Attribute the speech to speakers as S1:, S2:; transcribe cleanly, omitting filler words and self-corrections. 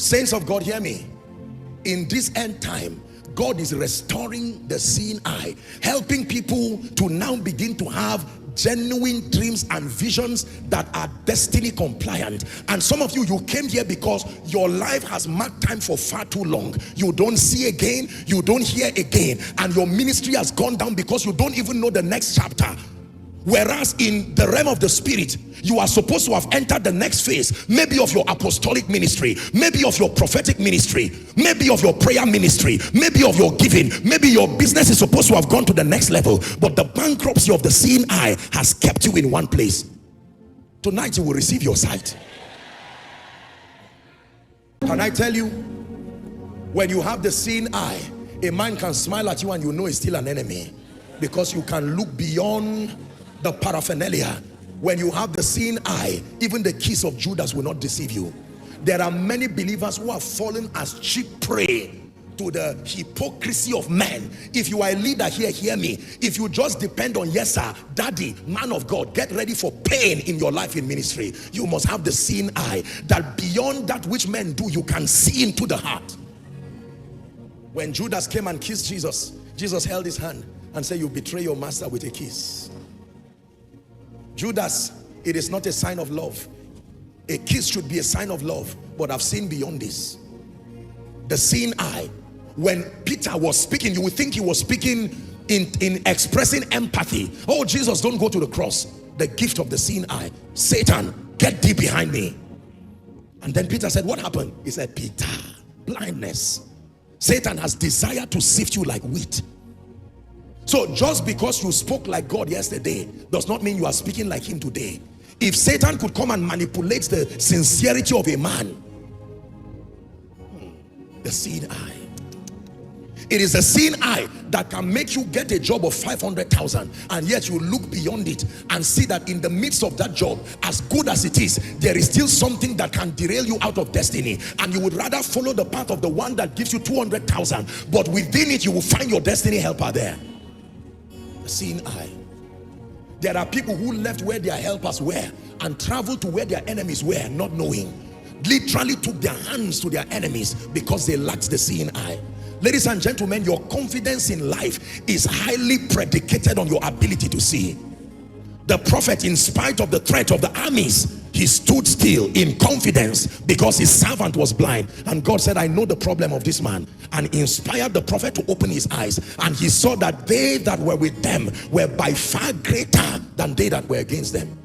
S1: Saints of God, hear me. In this end time, God is restoring the seeing eye, helping people to now begin to have genuine dreams and visions that are destiny compliant. And some of you came here because your life has marked time for far too long. You don't see again, you don't hear again, and your ministry has gone down because you don't even know the next chapter. Whereas in the realm of the spirit, you are supposed to have entered the next phase, maybe of your apostolic ministry, maybe of your prophetic ministry, maybe of your prayer ministry, maybe of your giving, maybe your business is supposed to have gone to the next level, but the bankruptcy of the seeing eye has kept you in one place. Tonight you will receive your sight. Can I tell you, when you have the seeing eye, a man can smile at you and you know he's still an enemy, because you can look beyond the paraphernalia. When you have the seeing eye, even the kiss of Judas will not deceive you. There are many believers who have fallen as cheap prey to the hypocrisy of men. If you are a leader here, hear me. If you just depend on yes sir, daddy, man of God, get ready for pain in your life in ministry. You must have the seeing eye, that beyond that which men do, you can see into the heart. When Judas came and kissed Jesus, Jesus held his hand and said, you betray your master with a kiss. Judas, it is not a sign of love. A kiss should be a sign of love, but I've seen beyond this. The seeing eye. When Peter was speaking, you would think he was speaking in expressing empathy. Oh, Jesus, don't go to the cross. The gift of the seeing eye. Satan, get thee behind me. And then Peter said, what happened? He said, Peter, blindness. Satan has desired to sift you like wheat. So just because you spoke like God yesterday does not mean you are speaking like him today. If Satan could come and manipulate the sincerity of a man, the seeing eye. It is the seeing eye that can make you get a job of 500,000, and yet you look beyond it and see that in the midst of that job, as good as it is, there is still something that can derail you out of destiny, and you would rather follow the path of the one that gives you 200,000, but within it you will find your destiny helper there. The seeing eye. There are people who left where their helpers were and traveled to where their enemies were, not knowing. Literally took their hands to their enemies because they lacked the seeing eye. Ladies and gentlemen, your confidence in life is highly predicated on your ability to see. The prophet, in spite of the threat of the armies, he stood still in confidence because his servant was blind. And God said, I know the problem of this man. And inspired the prophet to open his eyes. And he saw that they that were with them were by far greater than they that were against them.